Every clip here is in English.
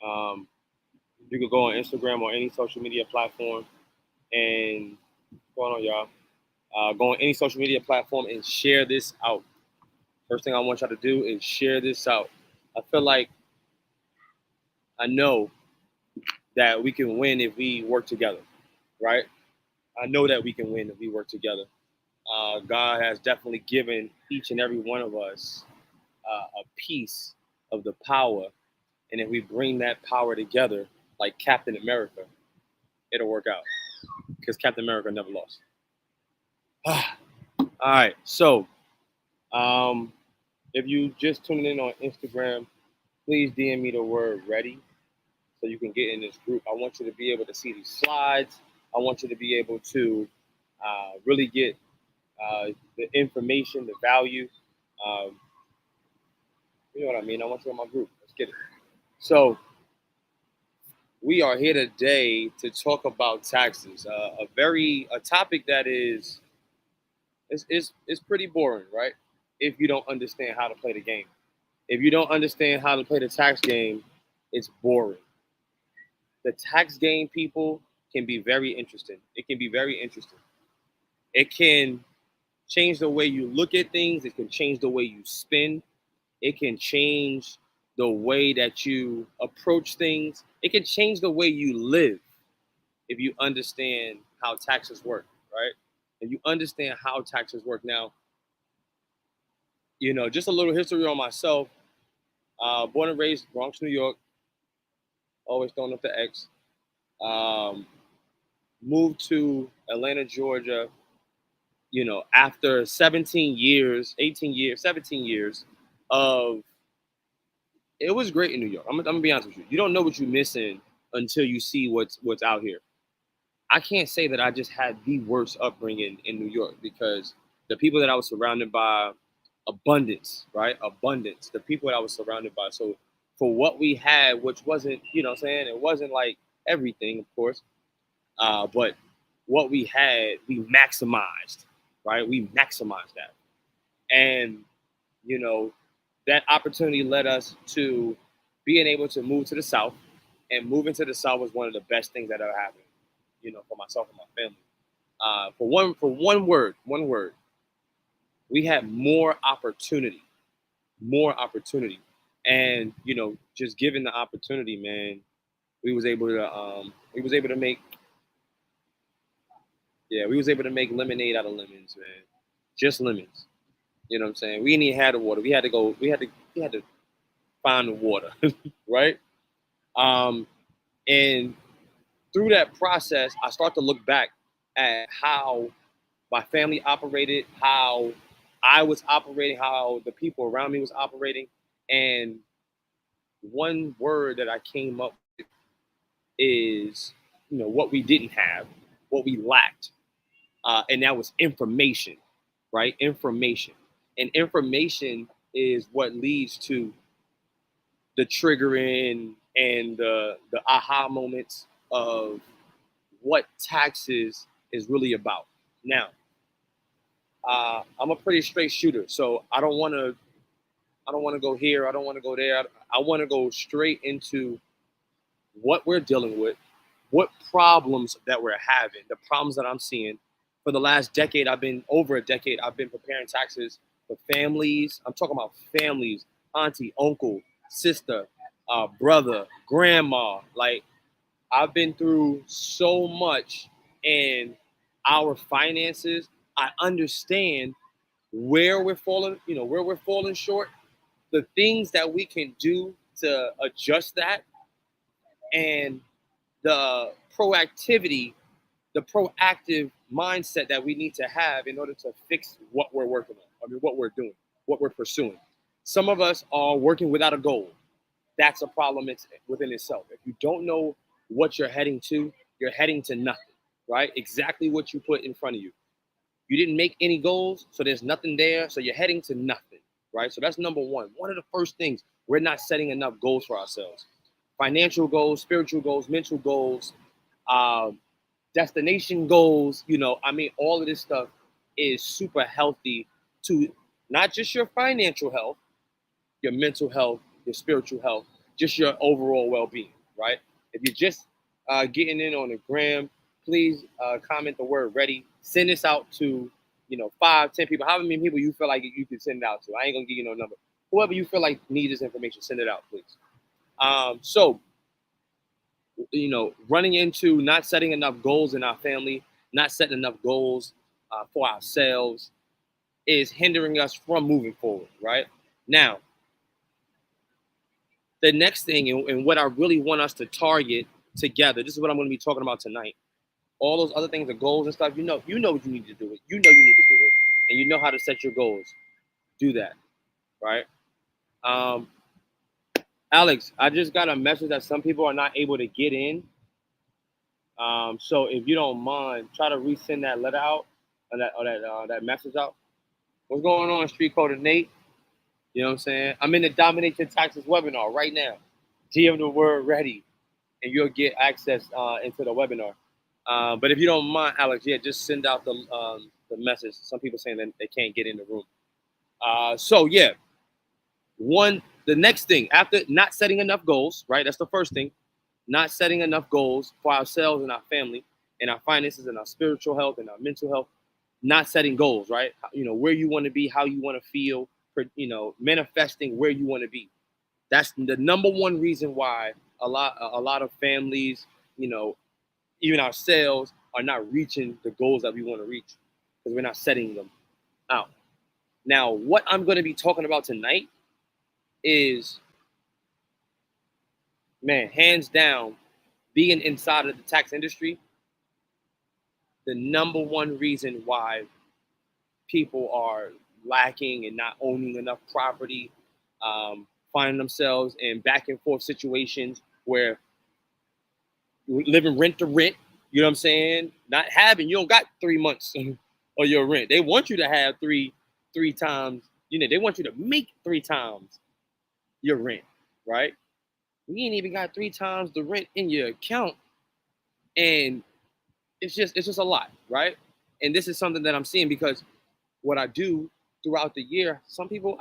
Um, you could go on Instagram or any social media platform and what's going on, y'all? Go on any social media platform and share this out. First thing I want y'all to do is share this out. I feel like I know that we can win if we work together, right? I know that we can win if we work together. God has definitely given each and every one of us a piece of the power, and if we bring that power together, like Captain America, it'll work out because Captain America never lost. All right, so um, if you just tuning in on Instagram, please DM me the word ready so you can get in this group. I want you to be able to see these slides. I want you to be able to really get the information, the value. Um, you know what I mean? I want you in my group. Let's get it. So we are here today to talk about taxes. A topic that is pretty boring, right? If you don't understand how to play the game. If you don't understand how to play the tax game, it's boring. The tax game, people, can be very interesting. It can be very interesting. It can change the way you look at things. It can change the way you spend. It can change the way that you approach things. It can change the way you live if you understand how taxes work, right? If you understand how taxes work. Now, just a little history on myself. Born and raised Bronx, New York. Always throwing up the X. Um, moved to Atlanta, Georgia. After 17 years, 18 years, 17 years of it was great in New York. I'm gonna be honest with you. You don't know what you're missing until you see what's out here. I can't say that I just had the worst upbringing in New York because the people that I was surrounded by, abundance, right? Abundance. The people that I was surrounded by. So for what we had, which wasn't, what I'm saying, it wasn't like everything, of course, but what we had, we maximized, right? We maximized that, and you know that opportunity led us to being able to move to the South, and moving to the South was one of the best things that ever happened, for myself and my family. For one word, we had more opportunity, and just given the opportunity, man, we was able to make yeah, we was able to make lemonade out of lemons, man, just lemons. You know what I'm saying? We didn't even have the water. We had to find the water, right? Um, and through that process, I start to look back at how my family operated, how I was operating, how the people around me was operating, and one word that I came up with is, what we didn't have, what we lacked, and that was information, right? Information, and information is what leads to the triggering and the aha moments of what taxes is really about. Now, I'm a pretty straight shooter, so I don't want to go here. I don't want to go there. I want to go straight into what we're dealing with, what problems that we're having, the problems that I'm seeing. For the last decade, over a decade, I've been preparing taxes for families. I'm talking about families, auntie, uncle, sister, brother, grandma. Like, I've been through so much in our finances. I understand where we're falling short, the things that we can do to adjust that, and the proactivity, the proactive mindset that we need to have in order to fix what we're working on. I mean, what we're doing, what we're pursuing. Some of us are working without a goal. That's a problem within itself. If you don't know what you're heading to nothing, right? Exactly what you put in front of you. You didn't make any goals, so there's nothing there, so you're heading to nothing, right? So that's number one. One of the first things, we're not setting enough goals for ourselves. Financial goals, spiritual goals, mental goals, um, destination goals. I mean, all of this stuff is super healthy to not just your financial health, your mental health, your spiritual health. just your overall well-being, right? If you're just getting in on the gram, please comment the word ready. Send this out to 5, 10 people, however many people you feel like you can send it out to. I ain't gonna give you no number. Whoever you feel like needs this information, send it out, please. So running into not setting enough goals in our family, not setting enough goals for ourselves is hindering us from moving forward, right? Now, the next thing and what I really want us to target together, this is what I'm going to be talking about tonight. All those other things, the goals and stuff, you know what you need to do it. You know you need to do it, and you know how to set your goals. Do that, right? Alex, I just got a message that some people are not able to get in. So if you don't mind, try to resend that letter out or that message out. What's going on, Street Coder Nate? You know what I'm saying? I'm in the Dominate Your Taxes webinar right now. DM the word ready, and you'll get access into the webinar. But if you don't mind, Alex, just send out the message. Some people saying that they can't get in the room. The next thing after not setting enough goals, right? That's the first thing. Not setting enough goals for ourselves and our family and our finances and our spiritual health and our mental health. Not setting goals, right? Where you want to be, how you want to feel, manifesting where you want to be. That's the number one reason why a lot of families, even ourselves, are not reaching the goals that we want to reach because we're not setting them out. Now, what I'm going to be talking about tonight is, man, hands down, being inside of the tax industry, the number one reason why people are lacking and not owning enough property, finding themselves in back and forth situations where living rent to rent, you know what I'm saying? You don't got 3 months of your rent. They want you to have three times, they want you to make 3 times your rent, right? We ain't even got 3 times the rent in your account. And it's just a lot, right? And this is something that I'm seeing because what I do throughout the year, some people,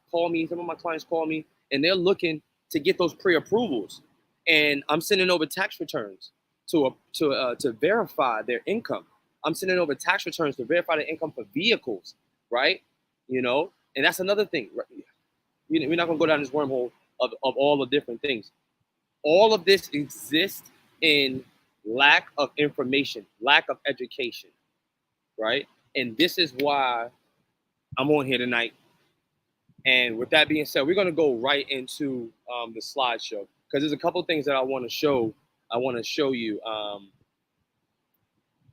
call me, some of my clients call me, and they're looking to get those pre-approvals. And I'm sending over tax returns to verify their income. I'm sending over tax returns to verify their income for vehicles, right? And that's another thing. Right? We're not gonna go down this wormhole of all the different things. All of this exists in lack of information, lack of education, right? And this is why I'm on here tonight. And with that being said, we're going to go right into the slideshow because there's a couple things that I want to show. I want to show you,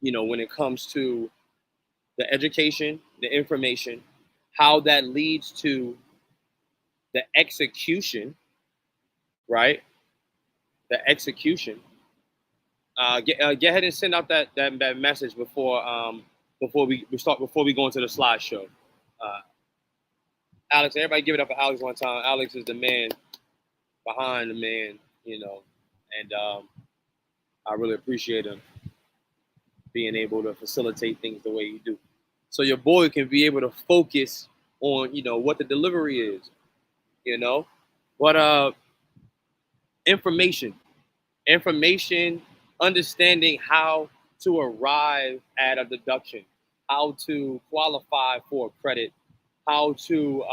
when it comes to the education, the information, how that leads to the execution, right? The execution. Get ahead and send out that message before we go into the slideshow. Alex, everybody give it up for Alex one time. Alex is the man behind the man, and I really appreciate him being able to facilitate things the way you do. So your boy can be able to focus on, what the delivery is, But information, understanding how to arrive at a deduction, how to qualify for credit, how to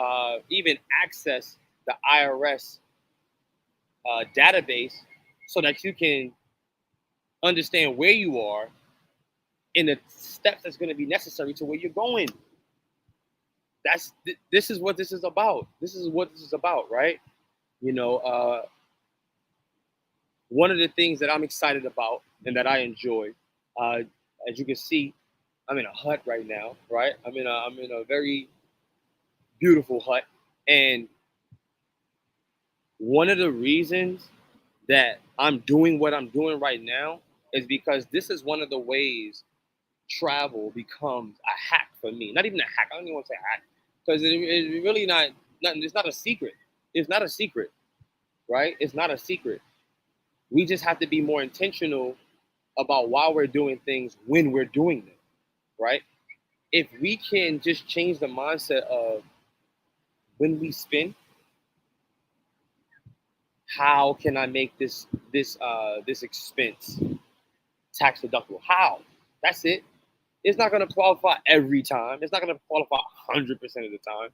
even access the IRS database so that you can understand where you are and the steps that's going to be necessary to where you're going. This is what this is about. This is what this is about, right? One of the things that I'm excited about and that I enjoy, as you can see, I'm in a hut right now, right? I'm in a very beautiful hut, and one of the reasons that I'm doing what I'm doing right now is because this is one of the ways travel becomes a hack for me. Not even a hack. I don't even want to say hack because it's really not. It's not a secret. It's not a secret, right? It's not a secret. We just have to be more intentional about why we're doing things when we're doing them, right? If we can just change the mindset of when we spend, how can I make this expense tax deductible? How? That's it. It's not going to qualify every time. It's not going to qualify 100% of the time,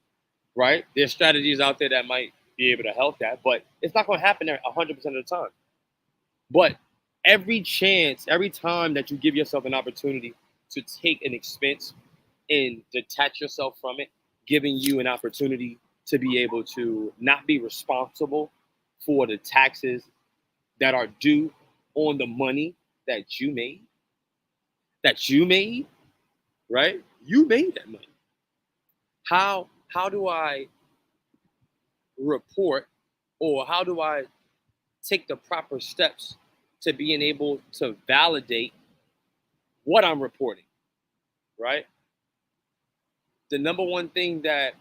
right? There's strategies out there that might be able to help that, but it's not going to happen there 100% of the time. But every time that you give yourself an opportunity to take an expense and detach yourself from it, giving you an opportunity to be able to not be responsible for the taxes that are due on the money that you made, right? You made that money. How do I report, or how do I take the proper steps to being able to validate what I'm reporting, right? The number one thing that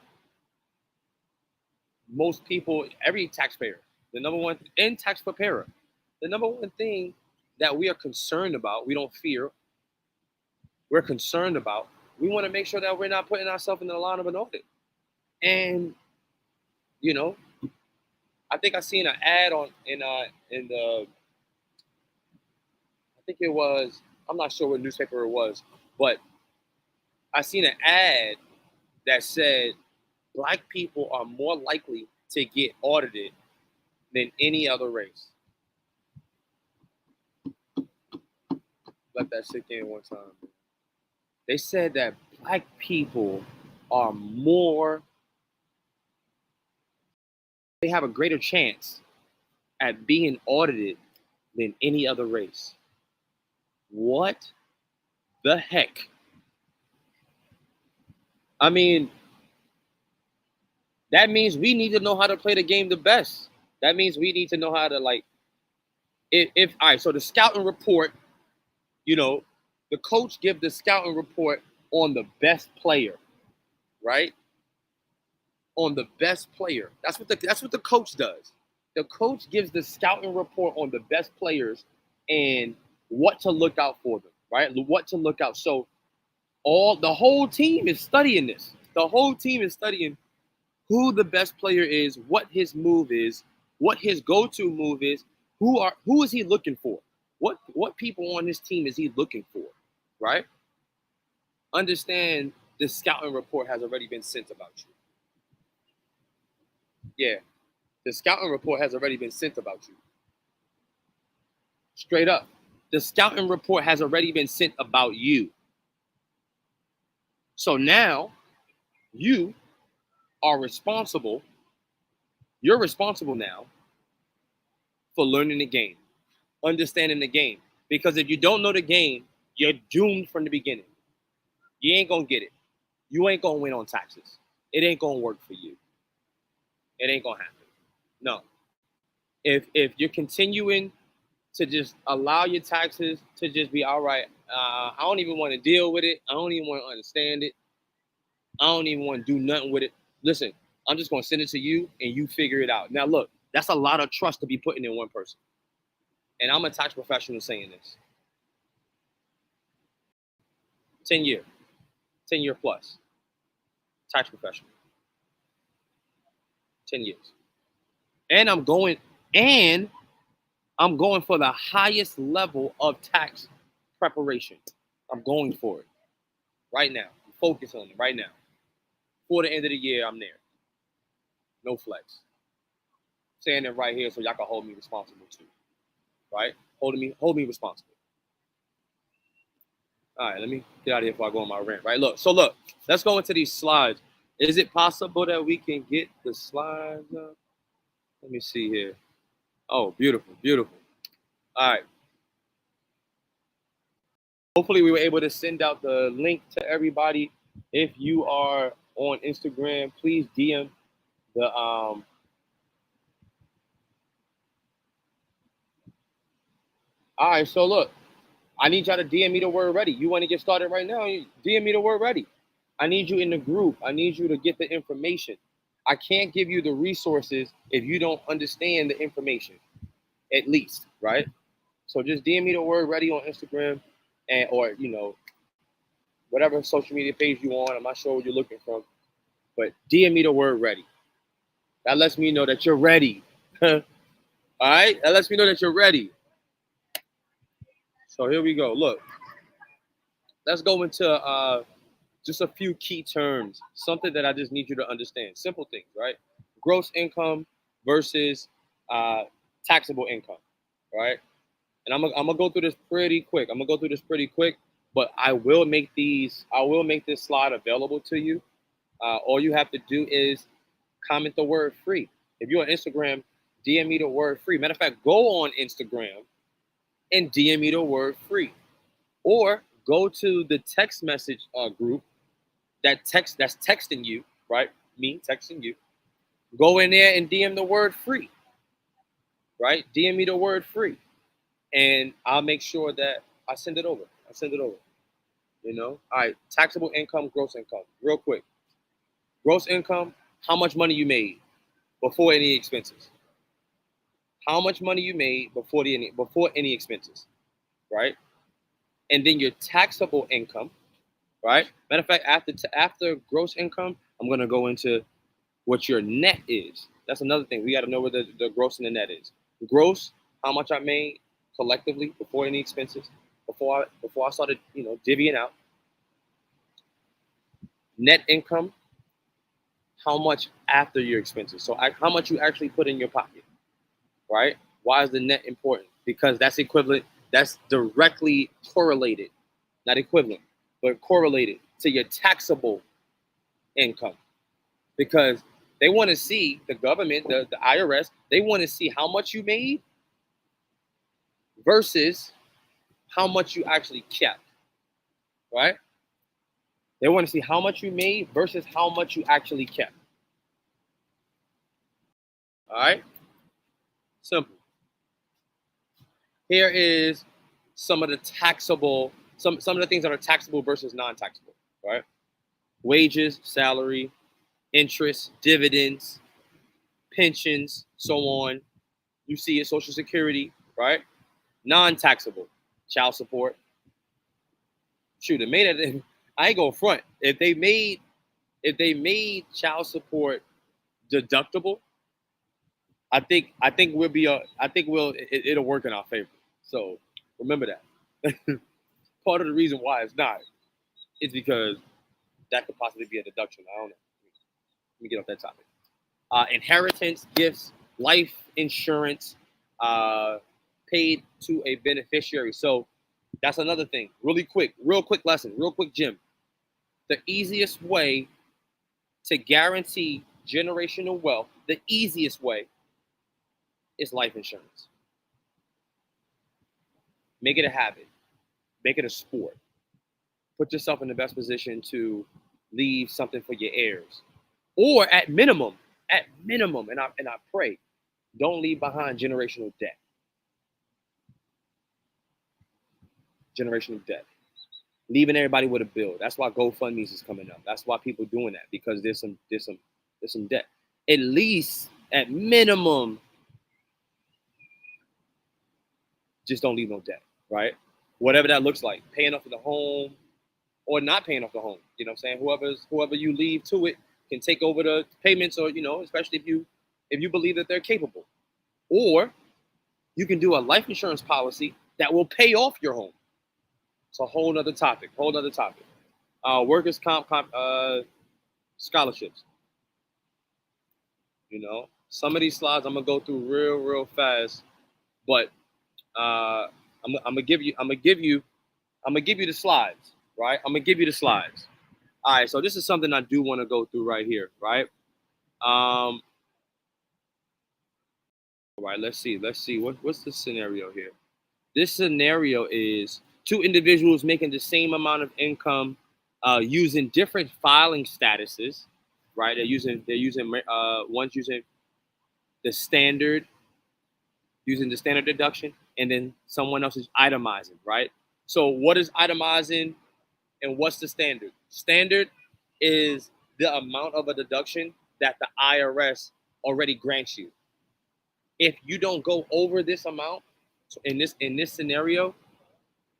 most people, every taxpayer, the number one, and tax preparer, the number one thing that we are concerned about, we don't fear, we're concerned about, we want to make sure that we're not putting ourselves in the line of an audit. And, you know, I think I seen an ad in the, I think it was, I'm not sure what newspaper it was, but I seen an ad that said Black people are more likely to get audited than any other race. Let that sink in one time. They said that Black people are they have a greater chance at being audited than any other race. What the heck? I mean, that means we need to know how to play the game the best. That means we need to know how to, like, if all right, so the scouting report, the coach give the scouting report on the best player, right? On the best player. That's what the coach does. The coach gives the scouting report on the best players and what to look out for them, right? What to look out. So the whole team is studying this. The whole team is studying who the best player is, what his move is, what his go-to move is, who is he looking for? What people on his team is he looking for, right? Understand the scouting report has already been sent about you. Yeah, the scouting report has already been sent about you. Straight up. The scouting report has already been sent about you. So now you are responsible. You're responsible now for learning the game, understanding the game. Because if you don't know the game, you're doomed from the beginning. You ain't gonna get it. You ain't gonna win on taxes. It ain't gonna work for you. It ain't gonna happen. No. If you're continuing to just allow your taxes to just be all right, I don't even want to deal with it. I don't even want to understand it. I don't even want to do nothing with it. Listen, I'm just gonna send it to you and you figure it out. Now look, that's a lot of trust to be putting in one person. And I'm a tax professional saying this. 10 year plus tax professional. 10 years. And I'm going for the highest level of tax preparation. I'm going for it right now. I'm focused on it right now. For the end of the year, I'm there. No flex. Saying it right here so y'all can hold me responsible too. Right? Hold me responsible. All right, let me get out of here before I go on my rant. Right? Look, let's go into these slides. Is it possible that we can get the slides up? Let me see here. Oh, beautiful, beautiful. All right. Hopefully we were able to send out the link to everybody. If you are on Instagram, please DM the all right, so look, I need y'all to DM me the word ready. You want to get started right now? DM me the word ready. I need you in the group. I need you to get the information. I can't give you the resources if you don't understand the information, at least, right? So just DM me the word ready on Instagram or whatever social media page you on. I'm not sure what you're looking from, but DM me the word ready. That lets me know that you're ready. All right, that lets me know that you're ready. So here we go. Look, let's go into just a few key terms, something that I just need you to understand. Simple things, right? Gross income versus uh, taxable income, right? And I'm gonna go through this pretty quick. But I will make this slide available to you. All you have to do is comment the word free. If you're on Instagram, DM me the word free. Matter of fact, go on Instagram and DM me the word free. Or go to the text message group that's texting you, right? Me texting you. Go in there and DM the word free, right? DM me the word free, and I'll make sure that I send it over. You know, all right. Taxable income, gross income. Real quick, gross income. How much money you made before any expenses? How much money you made before any expenses, right? And then your taxable income, right? Matter of fact, after gross income, I'm gonna go into what your net is. That's another thing. We got to know where the gross and the net is. Gross, how much I made collectively before any expenses, before I started, divvying out. Net income, how much after your expenses. So how much you actually put in your pocket, right? Why is the net important? Because that's equivalent. That's directly correlated, not equivalent, but correlated to your taxable income. Because they want to see, the government, the IRS, they want to see how much you made versus how much you actually kept, right? They want to see how much you made versus how much you actually kept. All right? Simple. Here is some of the taxable, some of the things that are taxable versus non-taxable, right? Wages, salary, interest, dividends, pensions, so on. You see it, Social Security, right? Non-taxable, child support. Shoot, it made it. I ain't gonna front. If they made child support deductible, I think we'll be I think it'll work in our favor. So remember that. Part of the reason why it's not is because that could possibly be a deduction. I don't know. Let me get off that topic. Inheritance, gifts, life insurance, uh, paid to a beneficiary. So that's another thing. Real quick lesson, real quick, Jim. The easiest way to guarantee generational wealth, the easiest way is life insurance. Make it a habit, make it a sport. Put yourself in the best position to leave something for your heirs. Or at minimum, and I pray, don't leave behind generational debt. Generational debt. Leaving everybody with a bill. That's why GoFundMe's is coming up. That's why people doing that, because there's some debt. At least, at minimum, just don't leave no debt, right? Whatever that looks like, paying off the home or not paying off the home. You know what I'm saying? Whoever you leave to it can take over the payments, or especially if you believe that they're capable. Or you can do a life insurance policy that will pay off your home. It's a whole other topic. Workers' comp scholarships. Some of these slides I'm gonna go through real fast, but I'm gonna give you the slides, right? I'm gonna give you the slides. All right, so this is something I do want to go through right here, right? All right, let's see. What's the scenario here? This scenario is two individuals making the same amount of income, using different filing statuses, right? One's using the standard deduction, and then someone else is itemizing, right? So what is itemizing and what's the standard? Standard is the amount of a deduction that the IRS already grants you. If you don't go over this amount, so in this scenario,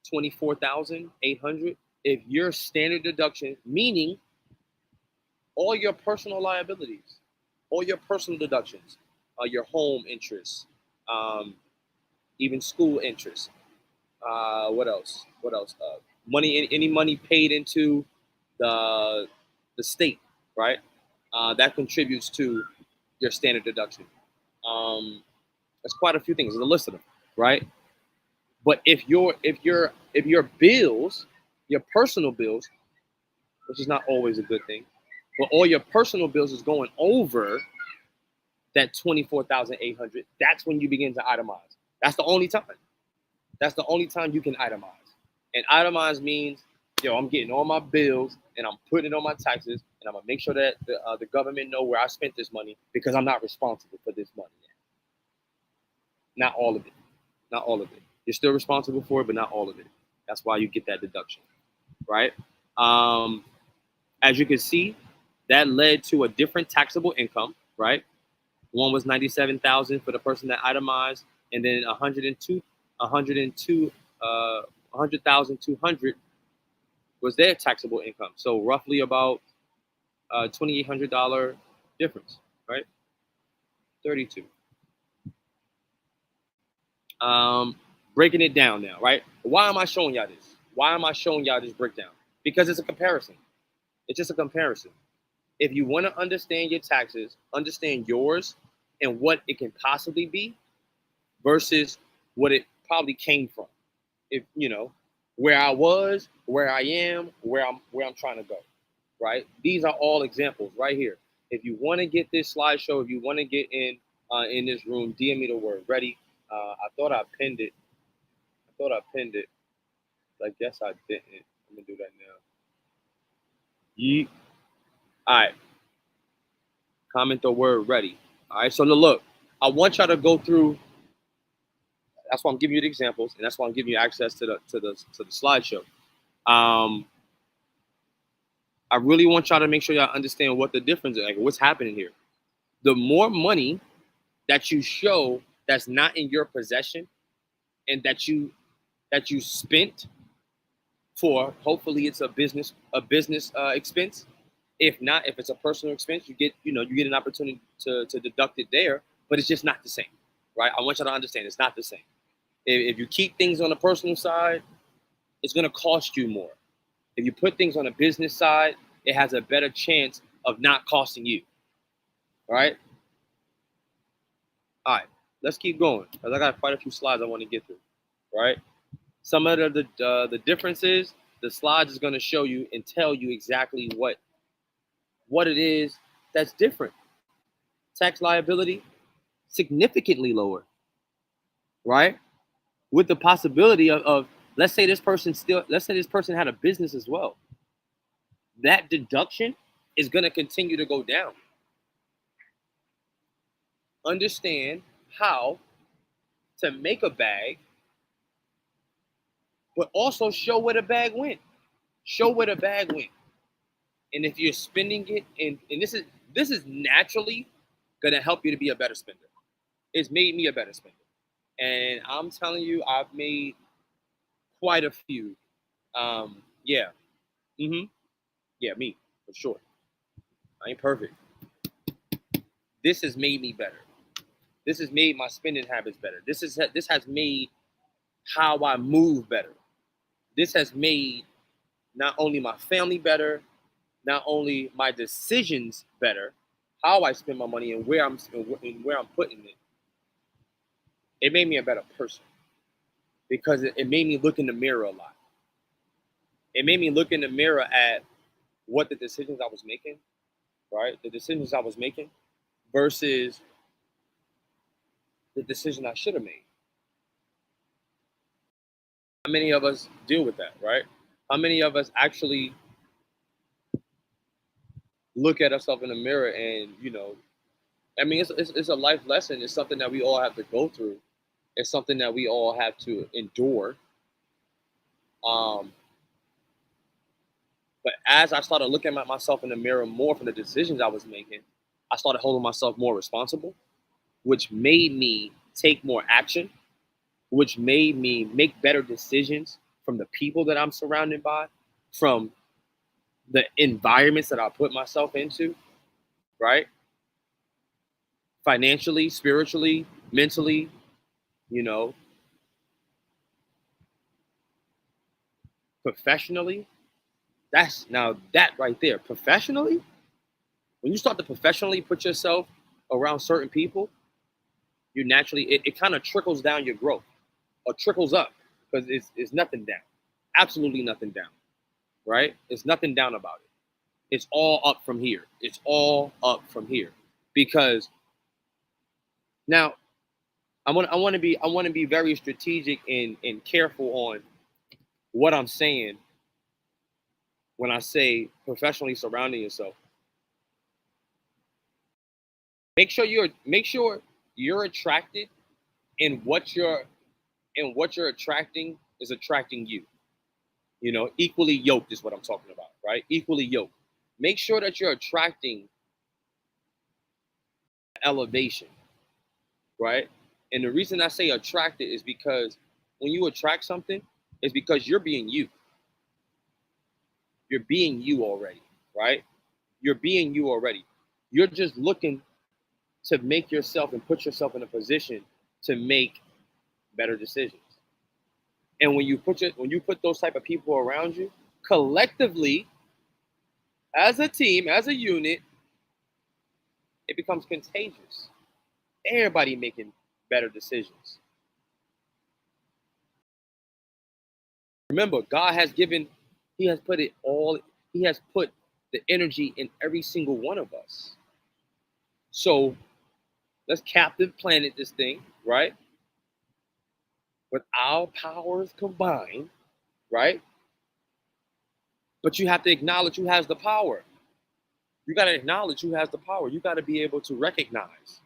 24,800. If your standard deduction, meaning all your personal liabilities, all your personal deductions, your home interest, even school interest. What else? What else? Money, any money paid into the the state, right? That contributes to your standard deduction. There's quite a few things. There's a list of them, right? But if your bills, your personal bills, which is not always a good thing, but all your personal bills is going over that 24,800, that's when you begin to itemize. That's the only time. That's the only time you can itemize. And itemize means, I'm getting all my bills and I'm putting it on my taxes, and I'm gonna make sure that the government know where I spent this money, because I'm not responsible for this money. Not all of it. Not all of it. You're still responsible for it, but not all of it. That's why you get that deduction, right? As you can see, that led to a different taxable income, right? One was 97,000 for the person that itemized, and then 100,200 was their taxable income. So roughly about $2,800 difference, right? 32. Breaking it down now, right? Why am I showing y'all this? Why am I showing y'all this breakdown? Because it's a comparison. It's just a comparison. If you want to understand your taxes, understand yours and what it can possibly be versus what it probably came from. If where I was, where I am, where I'm trying to go, right? These are all examples right here. If you want to get this slideshow, if you want to get in this room, DM me the word ready. I thought I pinned it. I guess I didn't. I'm gonna do that now. Yeet. All right. Comment the word ready. All right. So now look, I want y'all to go through. That's why I'm giving you the examples, and that's why I'm giving you access to the slideshow. I really want y'all to make sure y'all understand what the difference is, like what's happening here. The more money that you show that's not in your possession, and that you spent for, hopefully it's a business expense. If not, if it's a personal expense, you get an opportunity to deduct it there, but it's just not the same, right? I want you to understand it's not the same. If you keep things on the personal side, it's going to cost you more. If you put things on a business side, it has a better chance of not costing you. All right? All right, let's keep going, because I got quite a few slides I want to get through, right? Some of the differences, the slides is going to show you and tell you exactly what it is that's different. Tax liability, significantly lower, right? With the possibility of let's say this person had a business as well. That deduction is going to continue to go down. Understand how to make a bag, but also show where the bag went. Show where the bag went. And if you're spending it, and this is naturally going to help you to be a better spender. It's made me a better spender. And I'm telling you, I've made quite a few. Yeah. Yeah, me, for sure. I ain't perfect. This has made me better. This has made my spending habits better. This has made how I move better. This has made not only my family better, not only my decisions better, how I spend my money and where I'm putting it. It made me a better person, because it made me look in the mirror a lot. It made me look in the mirror at what the decisions I was making, right? The decisions I was making versus the decision I should have made. How many of us deal with that, right? How many of us actually look at ourselves in the mirror and, it's a life lesson. It's something that we all have to go through. It's something that we all have to endure. But as I started looking at myself in the mirror more from the decisions I was making, I started holding myself more responsible, which made me take more action, which made me make better decisions from the people that I'm surrounded by, from the environments that I put myself into, right? Financially, spiritually, mentally, you know, professionally, that right there, professionally, when you start to professionally put yourself around certain people, you naturally, it kind of trickles down your growth or trickles up because it's nothing down. Absolutely nothing down, right? It's nothing down about it. It's all up from here. It's all up from here. Because now I want to be very strategic and careful on what I'm saying when I say professionally surrounding yourself. Make sure you're attracted in what you're attracting is attracting you. Equally yoked is what I'm talking about, right? Equally yoked. Make sure that you're attracting elevation, right? And the reason I say attracted is because when you attract something, it's because you're being you. You're being you already, right? You're being you already. You're just looking to make yourself and put yourself in a position to make better decisions. And when you put those type of people around you, collectively, as a team, as a unit, it becomes contagious. Everybody making better decisions. Remember, God has given, He has put it all, He has put the energy in every single one of us. So let's captive planet this thing, right? With our powers combined, right? But you have to acknowledge who has the power. You got to acknowledge who has the power. You got to be able to recognize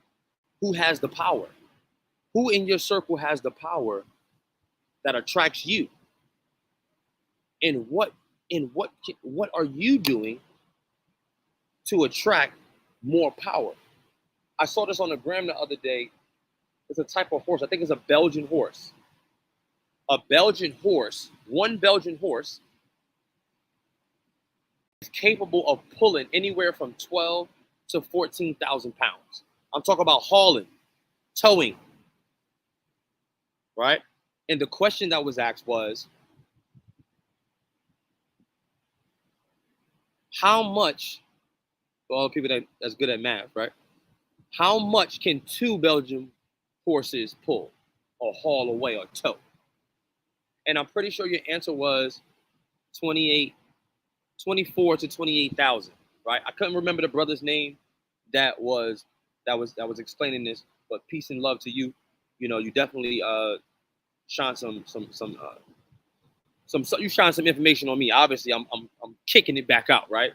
who has the power. Who in your circle has the power that attracts you? And what are you doing to attract more power? I saw this on the gram the other day. It's a type of horse. I think it's a Belgian horse. A Belgian horse, one Belgian horse is capable of pulling anywhere from 12 to 14,000 pounds. I'm talking about hauling, towing, right? And the question that was asked was, how much, for all the people that's good at math, right? How much can two Belgian horses pull or haul away or tow? And I'm pretty sure your answer was 28, 24 to 28,000, right? I couldn't remember the brother's name that was explaining this, but peace and love to you. You definitely shine some you shine some information on me. Obviously, I'm kicking it back out, right?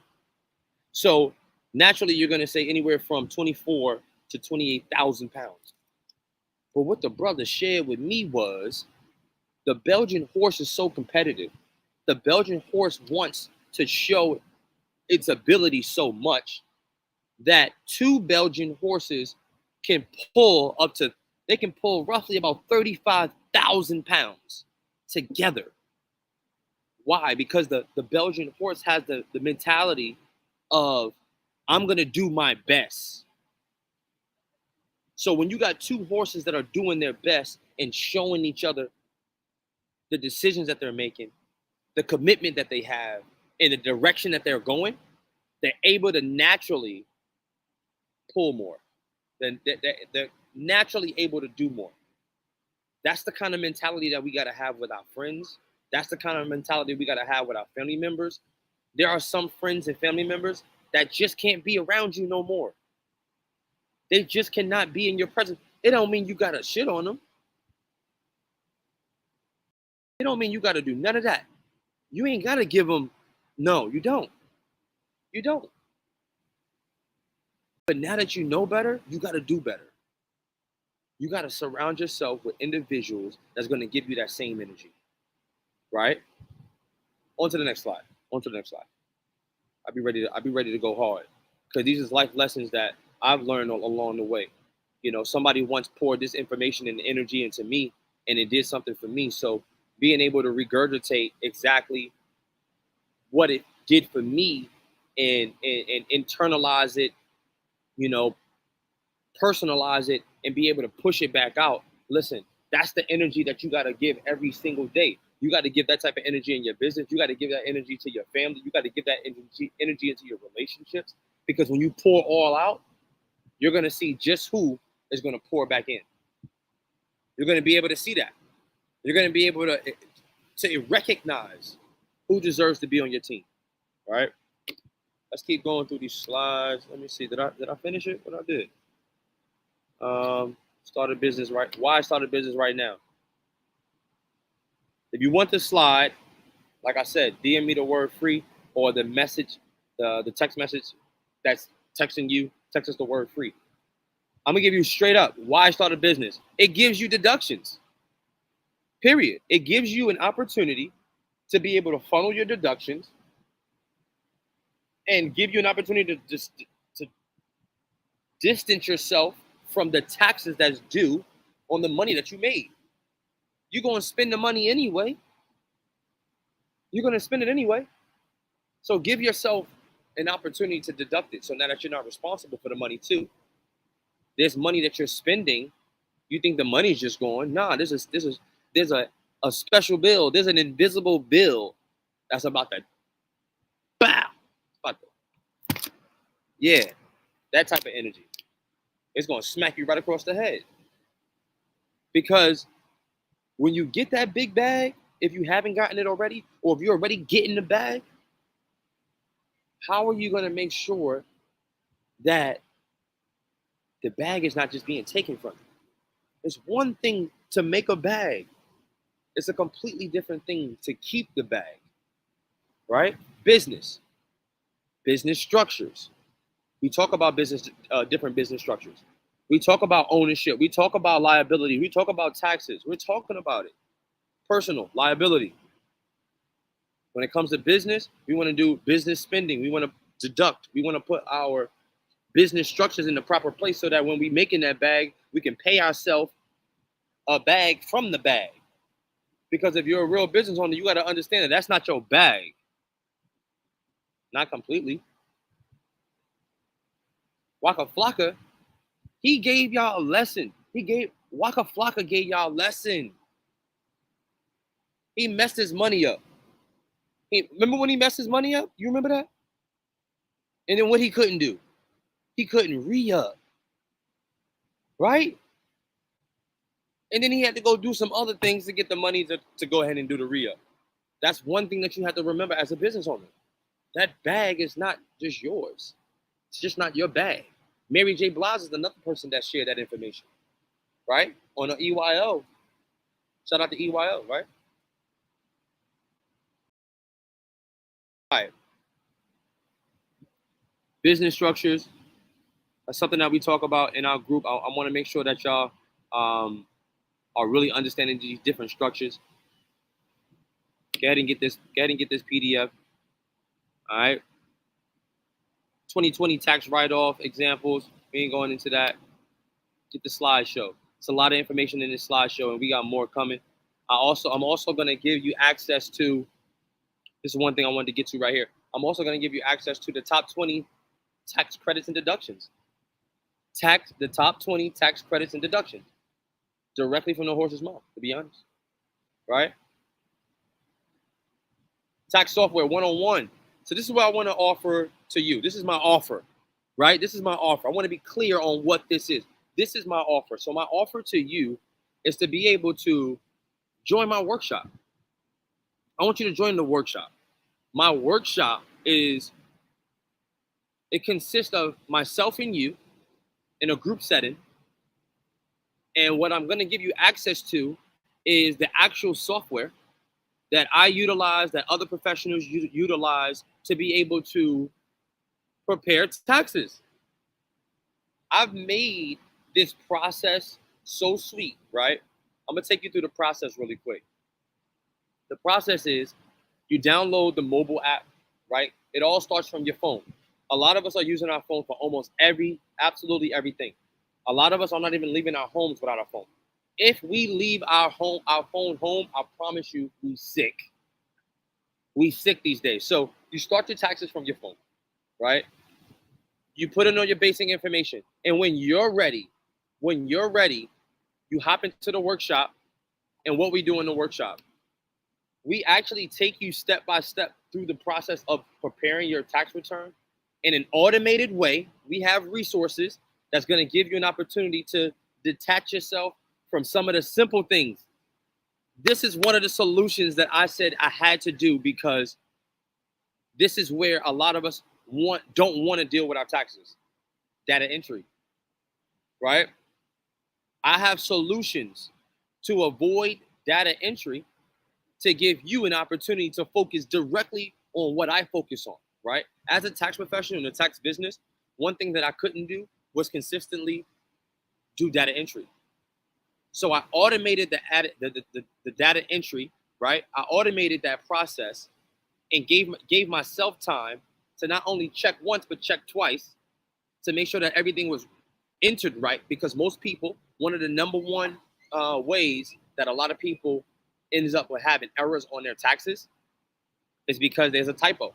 So naturally, you're gonna say anywhere from 24 to 28,000 pounds. But what the brother shared with me was the Belgian horse is so competitive. The Belgian horse wants to show its ability so much that two Belgian horses can pull up to, they can pull roughly about 35,000 pounds together. Why? Because the Belgian horse has the mentality of, I'm going to do my best. So when you got two horses that are doing their best and showing each other the decisions that they're making, the commitment that they have, and the direction that they're going, they're able to naturally pull more. They're naturally able to do more. That's the kind of mentality that we got to have with our friends. That's the kind of mentality we got to have with our family members. There are some friends and family members that just can't be around you no more. They just cannot be in your presence. It don't mean you got to shit on them. It don't mean you got to do none of that. You ain't got to give them. No, you don't. You don't. But now that you know better, you got to do better. You got to surround yourself with individuals that's going to give you that same energy. Right? On to the next slide. On to the next slide. I'll be ready to go hard. Because these is life lessons that I've learned along the way. Somebody once poured this information and energy into me, and it did something for me. So being able to regurgitate exactly what it did for me and internalize it, you know, personalize it, and be able to push it back out. Listen, That's the energy that you got to give every single day. You got to give that type of energy in your business. You got to give that energy to your family. You got to give that energy into your relationships. Because when you pour all out, you're going to see just who is going to pour back in. You're going to be able to see that. You're going to be able to recognize who deserves to be on your team. All right? Let's keep going through these slides. Let me see. Did I finish it? What I did? Start a business right. Why start a business right now? If you want the slide, like I said, DM me the word free or the message, the text message that's texting you. Text us the word free. I'm gonna give you straight up why start a business. It gives you deductions. Period. It gives you an opportunity to be able to funnel your deductions and give you an opportunity to just to distance yourself from the taxes that's due on the money that you made. You're going to spend the money anyway. You're going to spend it anyway. So give yourself an opportunity to deduct it so now that you're not responsible for the money too. There's money that you're spending. You think the money's just going. Nah, there's a special bill. There's an invisible bill that's about to bow. Yeah, that type of energy. It's going to smack you right across the head. Because when you get that big bag, if you haven't gotten it already, or if you're already getting the bag, how are you going to make sure that the bag is not just being taken from you? It's one thing to make a bag. It's a completely different thing to keep the bag, right? Business structures. We talk about different business structures. We talk about ownership. We talk about liability. We talk about taxes. We're talking about it. Personal liability. When it comes to business, we want to do business spending. We want to deduct. We want to put our business structures in the proper place so that when we make in that bag, we can pay ourselves a bag from the bag. Because if you're a real business owner, you got to understand that that's not your bag. Not completely. Waka Flocka, he gave y'all a lesson. Waka Flocka gave y'all a lesson. He messed his money up. Remember when he messed his money up? You remember that? And then what he couldn't do? He couldn't re-up. Right? And then he had to go do some other things to get the money to go ahead and do the re-up. That's one thing that you have to remember as a business owner. That bag is not just yours. It's just not your bag. Mary J. Blige is another person that shared that information, right? On the EYO. Shout out to EYO, right? All right. Business structures. That's something that we talk about in our group. I want to make sure that y'all are really understanding these different structures. Go ahead and get this PDF. All right. 2020 tax write-off examples. We ain't going into that. Get the slideshow. It's a lot of information in this slideshow, and we got more coming. I'm also going to give you access to, this is one thing I wanted to get to right here. I'm also going to give you access to the top 20 tax credits and deductions. The top 20 tax credits and deductions. Directly from the horse's mouth, to be honest. Right? Tax software 101. So this is what I want to offer to you. This is my offer, right? This is my offer. I want to be clear on what this is. This is my offer. So my offer to you is to be able to join my workshop. I want you to join the workshop. My workshop it consists of myself and you in a group setting. And what I'm going to give you access to is the actual software that I utilize, that other professionals utilize to be able to prepare taxes. I've made this process so sweet, right? I'm going to take you through the process really quick. The process is you download the mobile app, right? It all starts from your phone. A lot of us are using our phone for almost absolutely everything. A lot of us are not even leaving our homes without our phone. If we leave our phone home, I promise you, we sick. We sick these days. So you start your taxes from your phone, right? You put in all your basic information. And when you're ready, you hop into the workshop And what we do in the workshop, we actually take you step by step through the process of preparing your tax return in an automated way. We have resources that's going to give you an opportunity to detach yourself from some of the simple things. This is one of the solutions that I said I had to do, because this is where a lot of us don't want to deal with our taxes. Data entry, right? I have solutions to avoid data entry to give you an opportunity to focus directly on what I focus on, right? As a tax professional in the tax business, one thing that I couldn't do was consistently do data entry. So I automated the data entry, right? I automated that process and gave myself time to not only check once, but check twice to make sure that everything was entered right. Because most people, one of the number one ways that a lot of people ends up with having errors on their taxes is because there's a typo.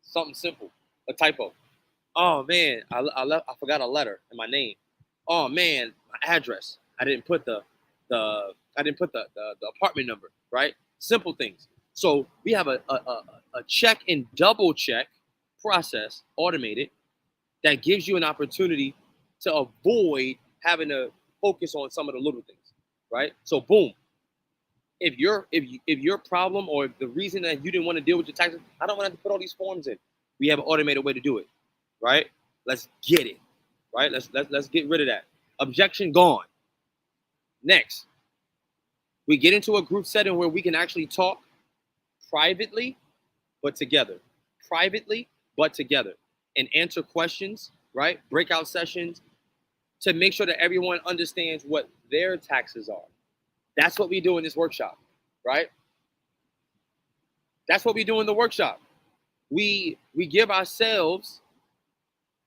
Something simple, a typo. Oh man, I forgot a letter in my name. Oh man, my address. I didn't put the apartment number, right? Simple things. So we have a check and double check process automated that gives you an opportunity to avoid having to focus on some of the little things, right? So boom, if your problem, or if the reason that you didn't want to deal with your taxes, I don't want to have to put all these forms in. We have an automated way to do it, right? Let's get it, right? Let's get rid of that. Objection gone. Next, we get into a group setting where we can actually talk privately, but together. Privately, but together. And answer questions, right? Breakout sessions to make sure that everyone understands what their taxes are. That's what we do in this workshop, right? That's what we do in the workshop. We give ourselves,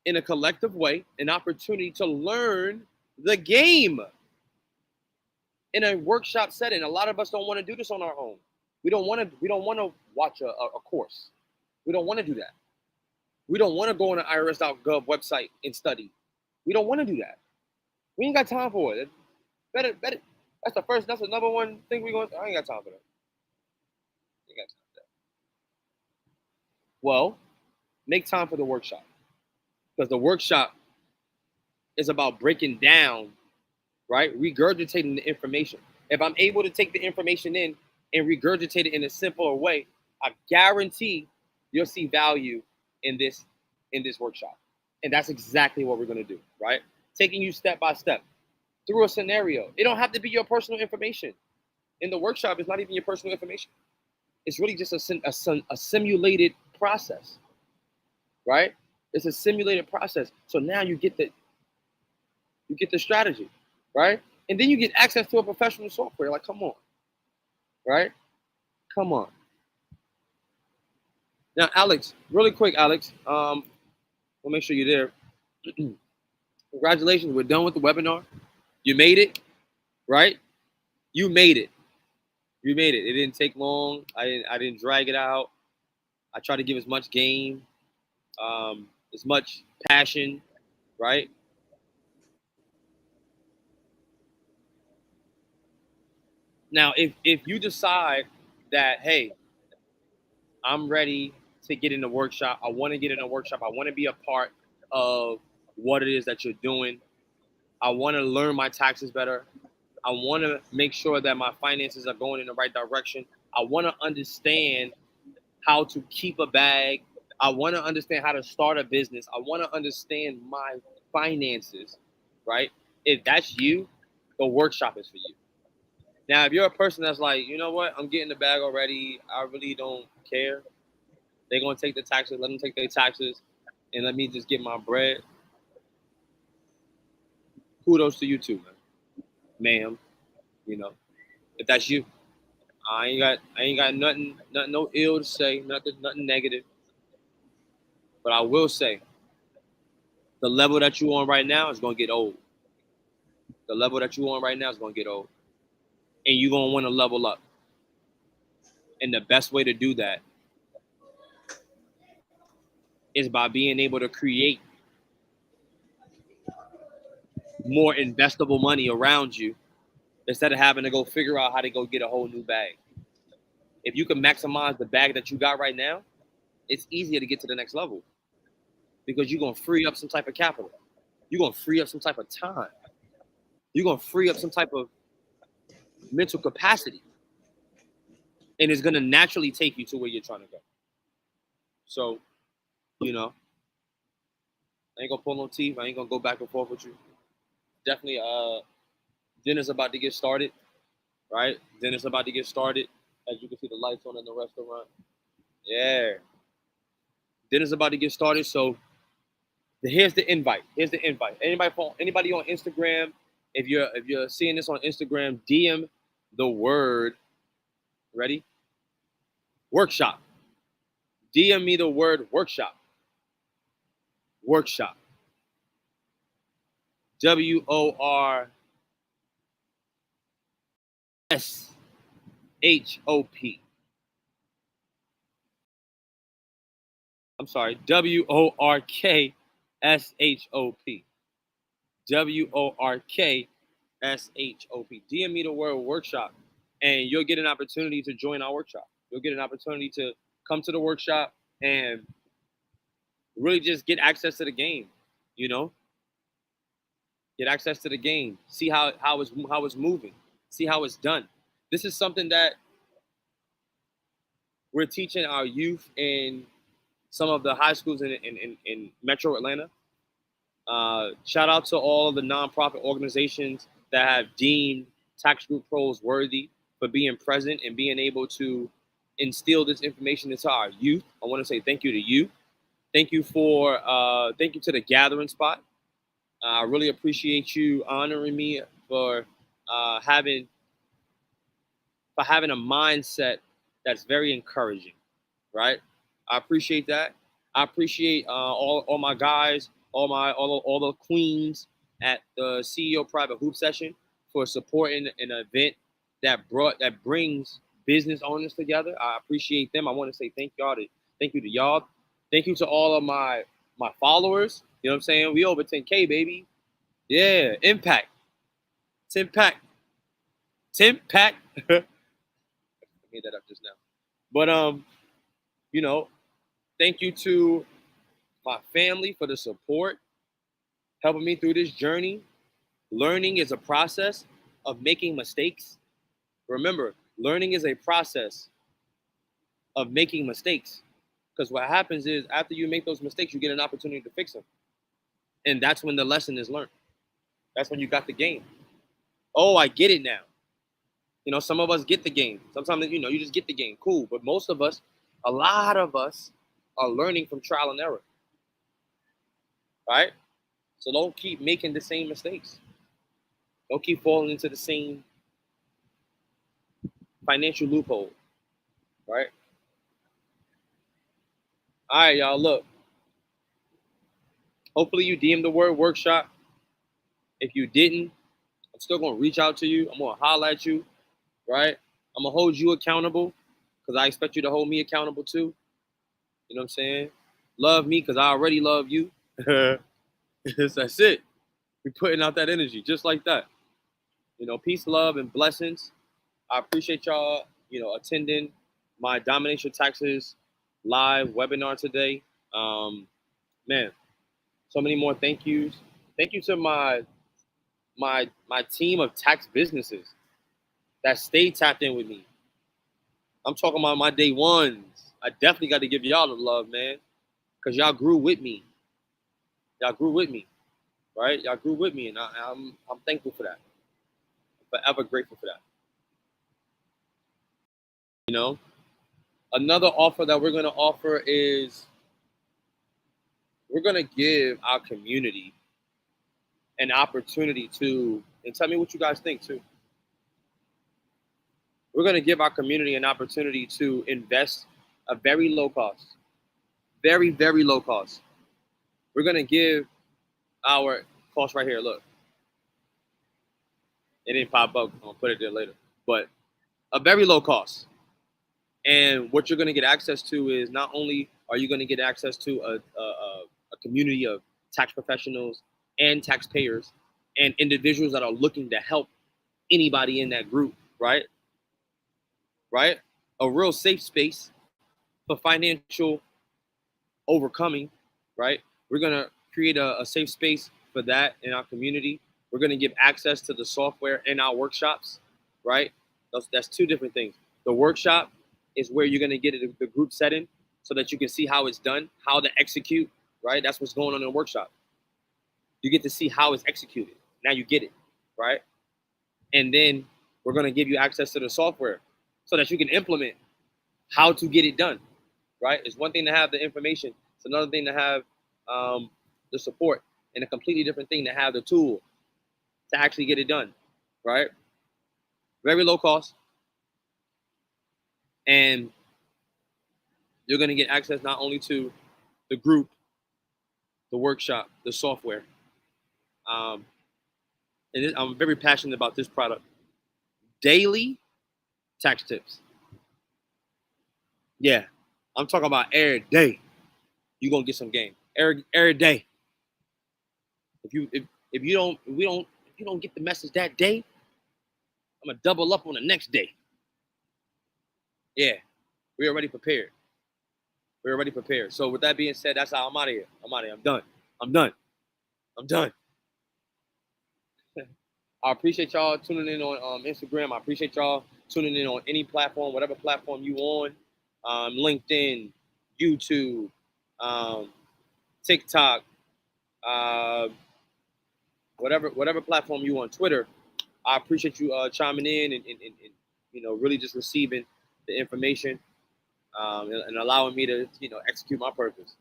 in a collective way, an opportunity to learn the game in a workshop setting. A lot of us don't want to do this on our own. We don't want to watch a course. We don't want to do that. We don't want to go on the irs.gov website and study. We don't want to do that. We ain't got time for it. Better. That's the number one thing we're going to. I ain't got time for that. I ain't got time for that. Well, make time for the workshop. Because the workshop is about breaking down, right? Regurgitating the information. If I'm able to take the information in and regurgitate it in a simpler way, I guarantee you'll see value in this workshop. And that's exactly what we're going to do, right? Taking you step by step through a scenario. It don't have to be your personal information. In the workshop, it's not even your personal information. It's really just a simulated process, right? It's a simulated process. So now you get the strategy, right? And then you get access to a professional software. Like, come on, right? Come on. Now, Alex, really quick, Alex. We'll make sure you're there. Congratulations, we're done with the webinar. You made it, right? You made it. You made it. It didn't take long. I didn't drag it out. I tried to give as much game, as much passion, right? Now, if you decide that, hey, I'm ready to get in the workshop, I want to get in a workshop, I want to be a part of what it is that you're doing, I want to learn my taxes better, I want to make sure that my finances are going in the right direction, I want to understand how to keep a bag, I want to understand how to start a business, I want to understand my finances, right? If that's you, the workshop is for you. Now, if you're a person that's like, you know what, I'm getting the bag already, I really don't care, they're going to take the taxes, let them take their taxes, and let me just get my bread. Kudos to you too, man. Ma'am, you know, if that's you. I ain't got nothing, no ill to say, nothing negative. But I will say, the level that you're on right now is going to get old. The level that you're on right now is going to get old. And you're going to want to level up. And the best way to do that is by being able to create more investable money around you instead of having to go figure out how to go get a whole new bag. If you can maximize the bag that you got right now, it's easier to get to the next level because you're going to free up some type of capital. You're going to free up some type of time. You're going to free up some type of mental capacity. And it's going to naturally take you to where you're trying to go. So, you know, I ain't going to pull no teeth. I ain't going to go back and forth with you. Definitely, dinner's about to get started, right? Dinner's about to get started. As you can see, the lights on in the restaurant. Yeah. Dinner's about to get started. So here's the invite. Here's the invite. Anybody on Instagram, if you're seeing this on Instagram, DM the word, ready? Workshop. DM me the word workshop. Workshop. WORKSHOP. I'm sorry, WORKSHOP. WORKSHOP. DM me the word workshop, and you'll get an opportunity to join our workshop. You'll get an opportunity to come to the workshop and really just get access to the game, you know? Get access to the game. See how it's moving. See how it's done. This is something that we're teaching our youth in some of the high schools in Metro Atlanta. Shout out to all of the nonprofit organizations that have deemed Tax Group Pros worthy for being present and being able to instill this information into our youth. I want to say thank you to you. Thank you to the Gathering Spot. I really appreciate you honoring me for having a mindset that's very encouraging, right? I appreciate that. I appreciate all my guys, all the queens at the CEO Private Hoop Session for supporting an event that brings business owners together. I appreciate them. I want to say thank you to y'all. Thank you to all of my followers. You know what I'm saying? We over 10K, baby. Yeah, impact. 10 pack. I made that up just now. But you know, thank you to my family for the support, helping me through this journey. Learning is a process of making mistakes. Remember, learning is a process of making mistakes. Because what happens is after you make those mistakes, you get an opportunity to fix them. And that's when the lesson is learned. That's when you got the game. Oh, I get it now. You know, some of us get the game. Sometimes, you just get the game. Cool. But most of us, a lot of us are learning from trial and error. Right? So don't keep making the same mistakes. Don't keep falling into the same financial loophole. Right? All right, y'all, look. Hopefully you DM the word workshop. If you didn't, I'm still going to reach out to you. I'm going to holler at you, right? I'm going to hold you accountable because I expect you to hold me accountable too. You know what I'm saying? Love me because I already love you. That's it. We're putting out that energy just like that. You know, peace, love, and blessings. I appreciate y'all, attending my Domination Taxes live webinar today. Man, so many more thank yous. Thank you to my team of tax businesses that stay tapped in with me. I'm talking about my day ones. I definitely got to give y'all the love, man, because y'all grew with me. Y'all grew with me, right? Y'all grew with me, and I'm thankful for that. I'm forever grateful for that. You know, another offer that we're gonna offer is we're gonna give our community an opportunity to, and tell me what you guys think too. We're going to give our community an opportunity to invest a very low cost, very, very low cost. We're going to give our cost right here. Look, it didn't pop up. I'm going to put it there later, but a very low cost. And what you're going to get access to is not only are you going to get access to a community of tax professionals and taxpayers and individuals that are looking to help anybody in that group, right? Right? A real safe space for financial overcoming, right? We're gonna create a safe space for that in our community. We're gonna give access to the software in our workshops, right? That's two different things. The workshop is where you're gonna get the group setting so that you can see how it's done, how to execute, right? That's what's going on in the workshop. You get to see how it's executed. Now you get it, right? And then we're gonna give you access to the software so that you can implement how to get it done, right? It's one thing to have the information. It's another thing to have the support, and a completely different thing to have the tool to actually get it done, right? Very low cost, and you're going to get access not only to the group, the workshop, the software. And I'm very passionate about this product. Daily tax tips. Yeah, I'm talking about every day. You're gonna get some game every day. If you don't get the message that day, I'm gonna double up on the next day. Yeah, we're already prepared. We're already prepared. So with that being said, that's how I'm out of here. I'm out of here. I'm done. I'm done. I'm done. I appreciate y'all tuning in on Instagram. I appreciate y'all tuning in on any platform, whatever platform you on, LinkedIn, YouTube, TikTok, uh, whatever platform you on, Twitter. I appreciate you chiming in and really just receiving the information and allowing me to execute my purpose.